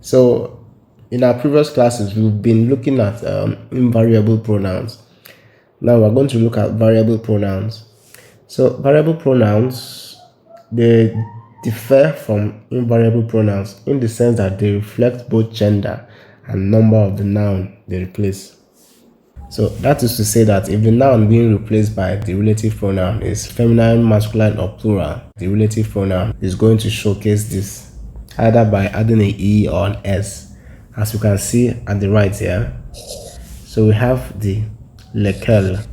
So in our previous classes, we've been looking at invariable pronouns. Now we're going to look at variable pronouns. So variable pronouns, they differ from invariable pronouns in the sense that they reflect both gender and number of the noun they replace. So that is to say that if the noun being replaced by the relative pronoun is feminine, masculine, or plural, the relative pronoun is going to showcase this either by adding an E or an S, as you can see at the right here. So we have the Lequel.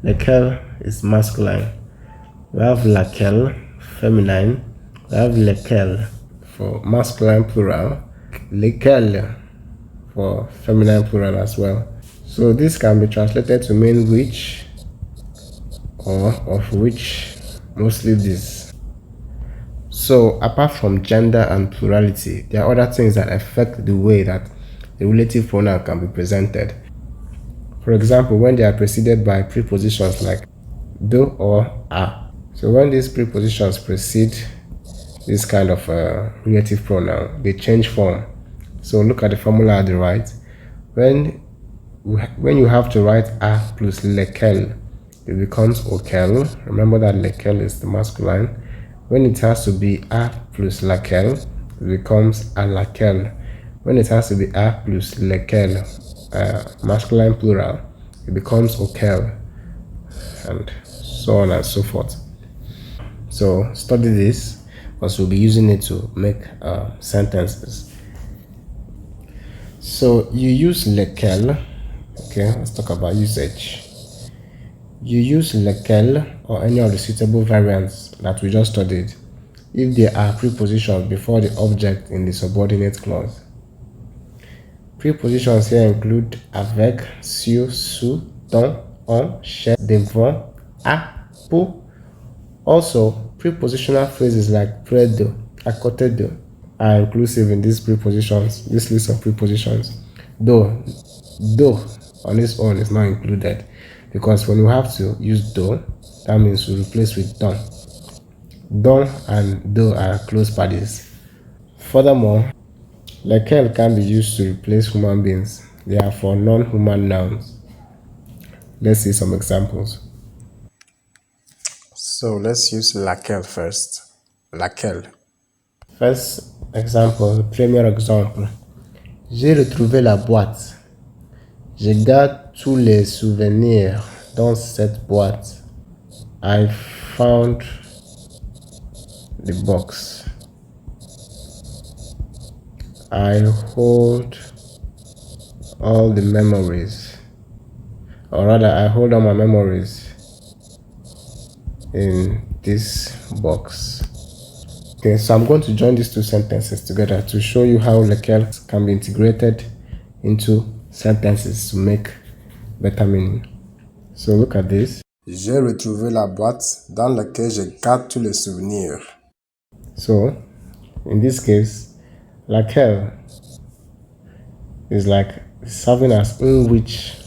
Lequel is masculine. We have Laquelle, feminine. We have Lequel for masculine plural. Lequel for feminine plural as well. So this can be translated to mean which or of which, mostly this. So apart from gender and plurality, there are other things that affect the way that the relative pronoun can be presented. For example, when they are preceded by prepositions like do or a. So when these prepositions precede this kind of relative pronoun, they change form. So look at the formula at the right. When you have to write a plus lequel, it becomes auquel. Remember that lequel is the masculine. When it has to be a plus laquelle, it becomes a laquelle. When it has to be a plus lequel, masculine plural, it becomes auquel, and so on and so forth. So study this because we'll be using it to make sentences. So you use lequel. Okay, let's talk about usage. You use lequel or any of the suitable variants that we just studied if there are prepositions before the object in the subordinate clause. Prepositions here include avec, sur, sous, dans, en, chez, devant, à, pour. Also, prepositional phrases like près de, à côté de are inclusive in these prepositions, this list of prepositions. Though on its own is not included because when you have to use do, that means we replace with don. Don and do are close buddies. Furthermore, lequel can be used to replace human beings. They are for non-human nouns. Let's see some examples. So let's use laquelle first. Laquelle. First example, premier exemple. J'ai retrouvé la boîte. Je garde tous les souvenirs dans cette boîte. I found the box. I hold all the memories. Or rather, I hold all my memories in this box. Okay, so I'm going to join these two sentences together to show you how lequel can be integrated into sentences to make better meaning. So look at this. J'ai retrouvé la boîte dans laquelle je garde tous les souvenirs. So, in this case, laquelle is like serving as in which.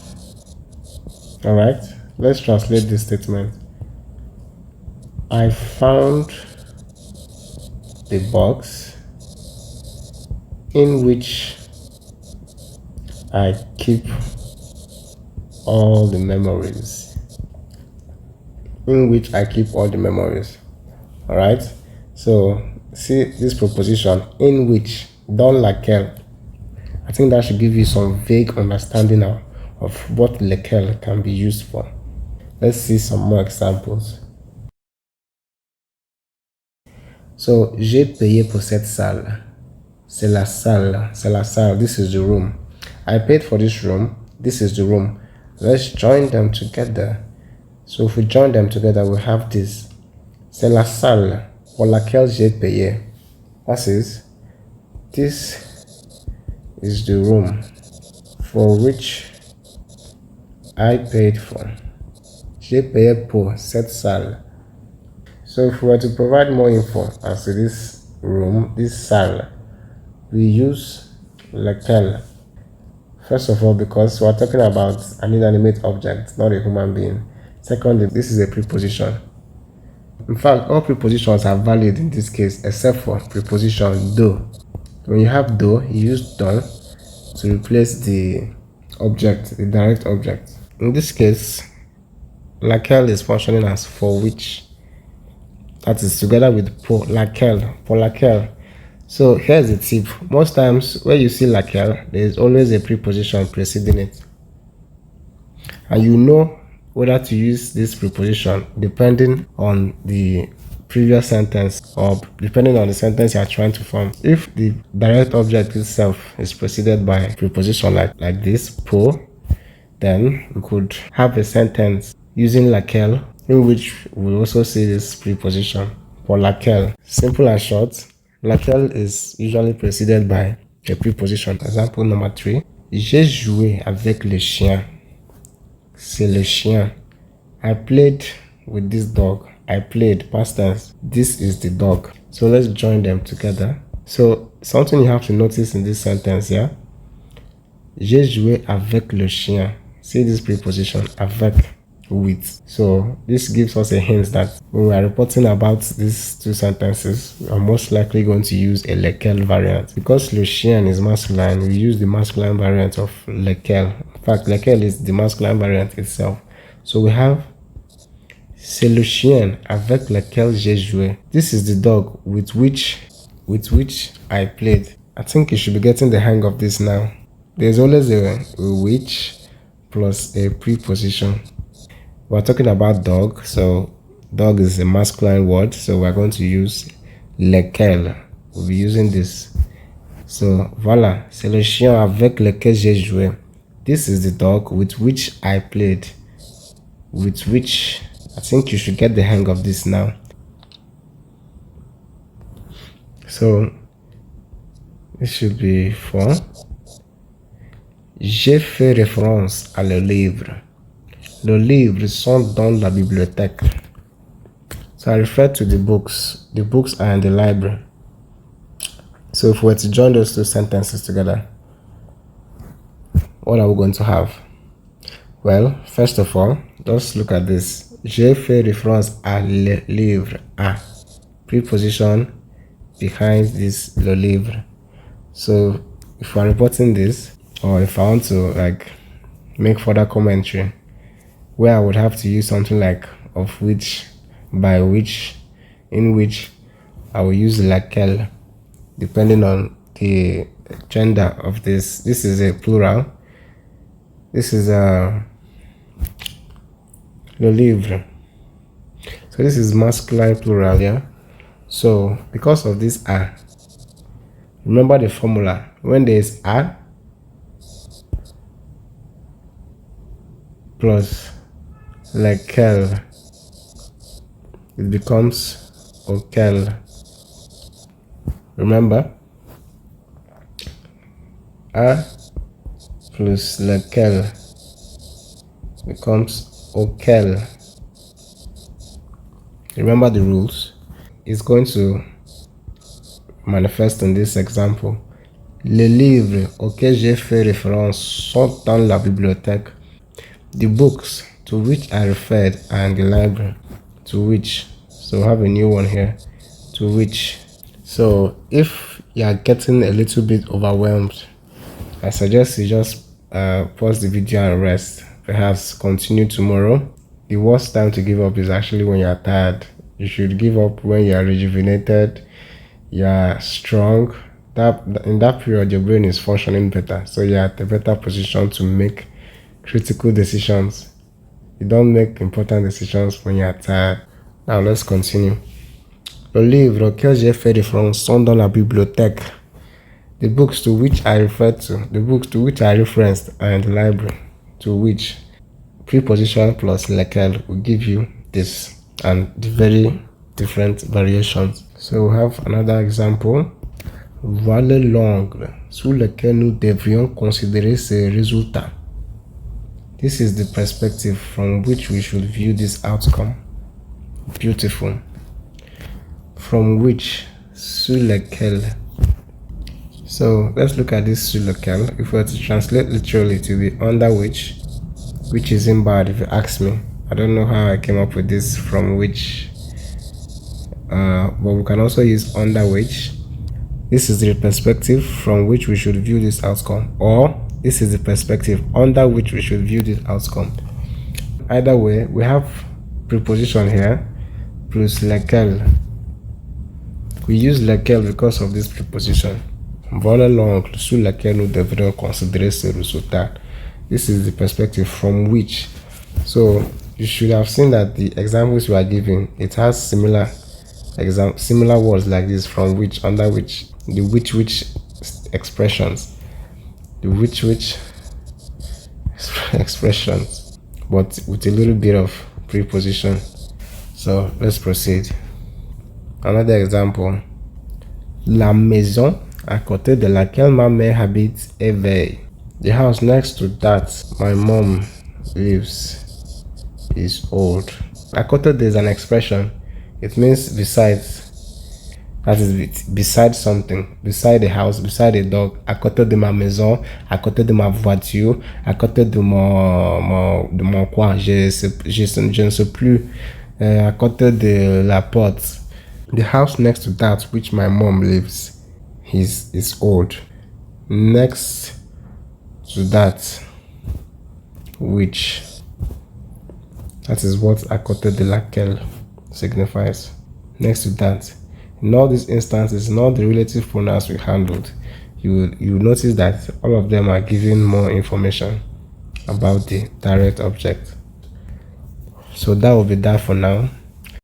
Alright, let's translate this statement. I found the box in which I keep all the memories. In which I keep all the memories. Alright, so see this proposition, in which, dans laquelle. I think that should give you some vague understanding of what lequel can be used for. Let's see some more examples. So, j'ai payé pour cette salle. C'est la salle. C'est la salle. This is the room. I paid for this room. This is the room. Let's join them together. So if we join them together, we have this. C'est la salle pour laquelle j'ai payé. That is, this is the room for which I paid for. J'ai payé pour cette salle. So if we were to provide more info as to this room, this salle, we use lequel. First of all, because we're talking about an inanimate object, not a human being. Secondly, this is a preposition. In fact, all prepositions are valid in this case except for preposition do. When you have do, you use don to replace the object, the direct object. In this case, laquelle is functioning as for which, that is together with pour laquelle. So here's the tip. Most times when you see laquelle, there is always a preposition preceding it, and you know whether to use this preposition depending on the previous sentence or depending on the sentence you are trying to form. If the direct object itself is preceded by a preposition like this, pour, then we could have a sentence using laquelle in which we also see this preposition for laquelle. Simple and short, laquelle is usually preceded by a preposition. Example number 3. J'ai joué avec le chien. C'est le chien. I played with this dog. I played, past tense. This is the dog. So let's join them together. So something you have to notice in this sentence here. J'ai joué avec le chien. See this preposition, avec, with. So this gives us a hint that when we are reporting about these two sentences, we are most likely going to use a lequel variant. Because le chien is masculine, we use the masculine variant of lequel. In fact, lequel is the masculine variant itself. So we have c'est le chien avec lequel j'ai joué. This is the dog with which I played. I think you should be getting the hang of this now. There's always a which plus a preposition. We're talking about dog, so dog is a masculine word, so we're going to use lequel. We'll be using this. So voilà, c'est le chien avec lequel j'ai joué. This is the dog with which I played. With which, I think you should get the hang of this now. So this should be for j'ai fait référence à le livre. Les livres sont dans la bibliothèque. So I refer to the books. The books are in the library. So if we were to join those two sentences together, what are we going to have? Well, first of all, let's look at this. J'ai fait référence à le livre. À. Preposition behind this le livre. So if we're reporting this, or if I want to make further commentary, where I would have to use something like of which, by which, in which, I will use laquelle, depending on the gender of this. This is a plural. This is le livre. So this is masculine plural, yeah? So because of this a, remember the formula. When there is a plus lequel, it becomes auquel. Remember, a plus lequel becomes auquel. Remember the rules. It's going to manifest in this example. Les livres auxquels j'ai fait référence sont dans la bibliothèque. The books to which I referred are in the library. To which, so have a new one here. To which. So if you are getting a little bit overwhelmed, I suggest you just pause the video and rest. Perhaps continue tomorrow. The worst time to give up is actually when you are tired. You should give up when you are rejuvenated, you are strong. In that period, your brain is functioning better, so you're at a better position to make critical decisions. You don't make important decisions when you're tired. Now let's continue. Les livres auxquels j'ai fait référence sont dans la bibliothèque. The books to which I referred to, the books to which I referenced are in the library. To which preposition plus lequel will give you this and the very different variations. So we have another example. Voilà l'angle sous lequel nous devrions considérer ces résultats. This is the perspective from which we should view this outcome. Beautiful. From which, sous lequel. So let's look at this sous lequel. If we were to translate literally to be under which isn't bad if you ask me. I don't know how I came up with this from which, but we can also use under which. this is the perspective from which we should view this outcome, or this is the perspective under which we should view this outcome. Either way, we have preposition here plus lequel. We use lequel because of this preposition. Voilà l'angle sur lequel nous devrions considérer ce résultat. This is the perspective from which. So you should have seen that the examples we are giving, it has similar words like this: from which, under which, the which expressions, the which expressions, but with a little bit of preposition. So let's proceed. Another example: la maison à côté de laquelle ma mère habite est vieille. The house next to that my mom lives is old. À côté, there's an expression. It means besides. That is beside something, beside a house, beside a dog. À côté de ma maison, à côté de ma voiture, à côté de mon quoi, je ne sais plus. À côté de la porte. The house next to that which my mom lives is old. Next to that which, that is what à côté de laquelle signifies. Next to that. In all these instances, in all the relative pronouns we handled, you notice that all of them are giving more information about the direct object. So that will be that for now.